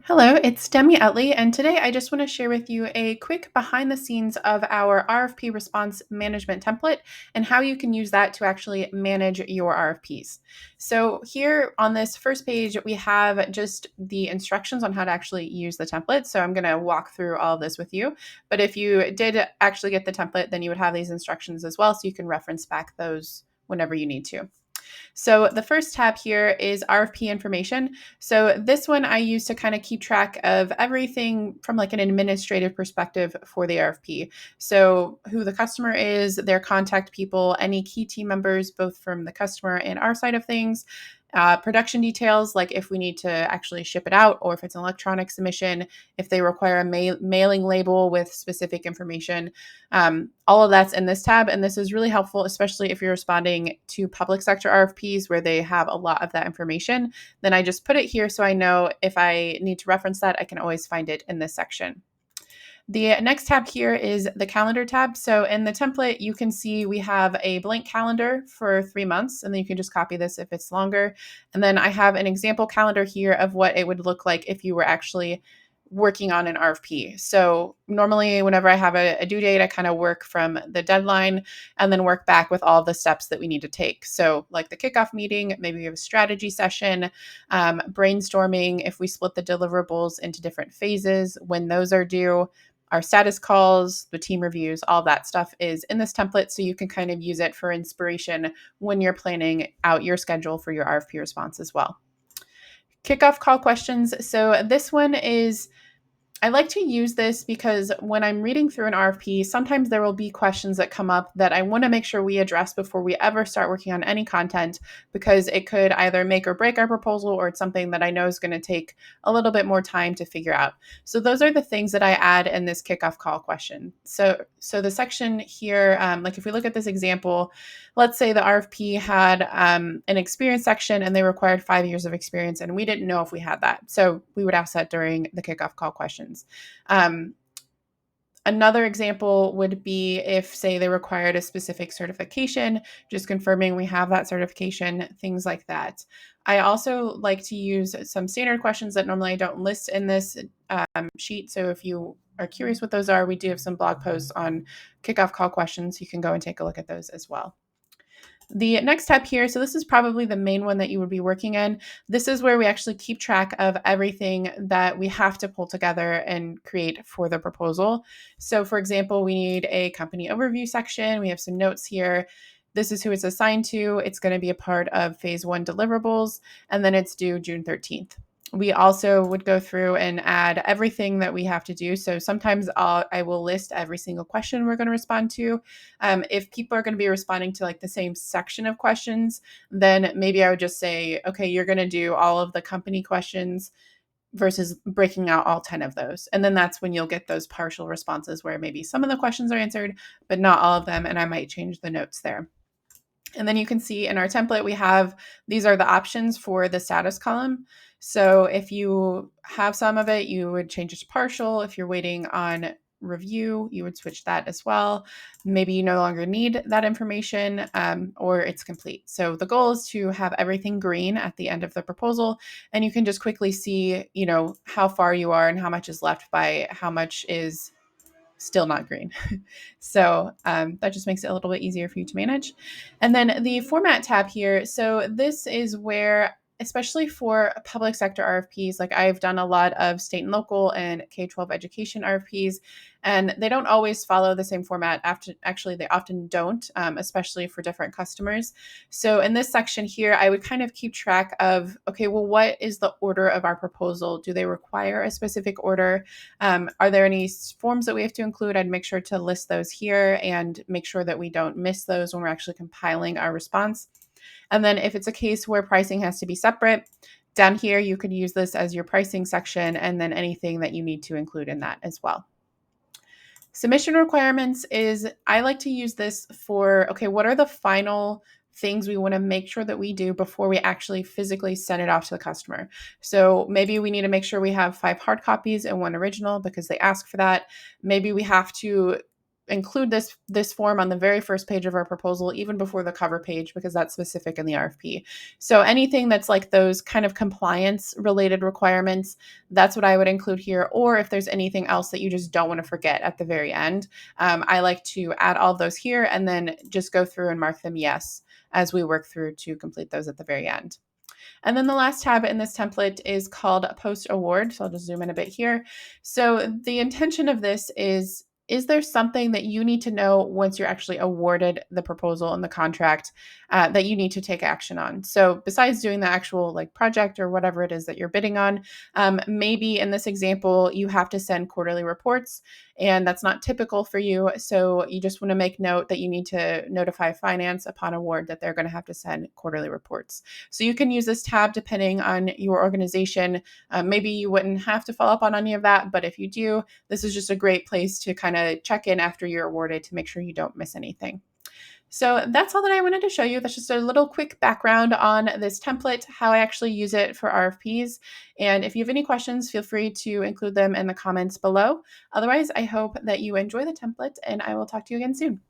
Hello, it's Demi Utley, and today I just want to share with you a quick behind the scenes of our RFP Response Management Template and how you can use that to actually manage your RFPs. So, here on this first page, we have just the instructions on how to actually use the template. So, I'm going to walk through all of this with you. But if you did actually get the template, then you would have these instructions as well, so you can reference back those whenever you need to. So the first tab here is RFP information. So this one I use to kind of keep track of everything from like an administrative perspective for the RFP. So who the customer is, their contact people, any key team members, both from the customer and our side of things, production details, like if we need to actually ship it out or if it's an electronic submission, if they require a mailing label with specific information. All of that's in this tab. And this is really helpful, especially if you're responding to public sector RFPs where they have a lot of that information. Then I just put it here so I know if I need to reference that, I can always find it in this section. The next tab here is the calendar tab. So in the template, you can see we have a blank calendar for 3 months, and then you can just copy this if it's longer. And then I have an example calendar here of what it would look like if you were actually working on an RFP. So normally whenever I have a due date, I kind of work from the deadline and then work back with all the steps that we need to take. So like the kickoff meeting, maybe we have a strategy session, brainstorming, if we split the deliverables into different phases, when those are due, our status calls, the team reviews, all that stuff is in this template. So you can kind of use it for inspiration when you're planning out your schedule for your RFP response as well. Kickoff call questions. So this one is I like to use this because when I'm reading through an RFP, sometimes there will be questions that come up that I want to make sure we address before we ever start working on any content, because it could either make or break our proposal, or it's something that I know is going to take a little bit more time to figure out. So those are the things that I add in this kickoff call question. So the section here, like if we look at this example, let's say the RFP had an experience section and they required 5 years of experience, and we didn't know if we had that. So we would ask that during the kickoff call questions. Another example would be if, say, they required a specific certification, just confirming we have that certification, things like that. I also like to use some standard questions that normally I don't list in this sheet. So if you are curious what those are, we do have some blog posts on kickoff call questions. You can go and take a look at those as well. The next tab here, so this is probably the main one that you would be working in. This is where we actually keep track of everything that we have to pull together and create for the proposal. So for example, we need a company overview section. We have some notes here. This is who it's assigned to. It's going to be a part of phase 1 deliverables, and then it's due June 13th. We also would go through and add everything that we have to do. So sometimes I will list every single question we're going to respond to. If people are going to be responding to like the same section of questions, then maybe I would just say, okay, you're going to do all of the company questions versus breaking out all 10 of those. And then that's when you'll get those partial responses where maybe some of the questions are answered, but not all of them. And I might change the notes there. And then you can see in our template, we have, these are the options for the status column. So if you have some of it, you would change it to partial. If you're waiting on review, you would switch that as well. Maybe you no longer need that information, or it's complete. So the goal is to have everything green at the end of the proposal, and you can just quickly see, how far you are and how much is left by how much is still not green. So that just makes it a little bit easier for you to manage. And then the format tab here. So this is where, especially for public sector RFPs, like I've done a lot of state and local and K-12 education RFPs, and they don't always follow the same format. Actually, they often don't, especially for different customers. So in this section here, I would kind of keep track of, okay, well, what is the order of our proposal? Do they require a specific order? Are there any forms that we have to include? I'd make sure to list those here and make sure that we don't miss those when we're actually compiling our response. And then if it's a case where pricing has to be separate, down here, you could use this as your pricing section and then anything that you need to include in that as well. Submission requirements is, I like to use this for, okay, what are the final things we want to make sure that we do before we actually physically send it off to the customer. So maybe we need to make sure we have 5 hard copies and 1 original because they ask for that. Maybe we have to include this form on the very first page of our proposal, even before the cover page, because that's specific in the RFP. So anything that's like those kind of compliance related requirements, that's what I would include here. Or if there's anything else that you just don't want to forget at the very end, I like to add all of those here and then just go through and mark them yes as we work through to complete those at the very end. And then the last tab in this template is called Post Award. So I'll just zoom in a bit here. So the intention of this is there something that you need to know once you're actually awarded the proposal and the contract that you need to take action on? So besides doing the actual like project or whatever it is that you're bidding on, maybe in this example, you have to send quarterly reports and that's not typical for you. So you just want to make note that you need to notify finance upon award that they're going to have to send quarterly reports. So you can use this tab depending on your organization. Maybe you wouldn't have to follow up on any of that, but if you do, this is just a great place to kind of check in after you're awarded to make sure you don't miss anything. So that's all that I wanted to show you. That's just a little quick background on this template, how I actually use it for RFPs. And if you have any questions, feel free to include them in the comments below. Otherwise, I hope that you enjoy the template and I will talk to you again soon.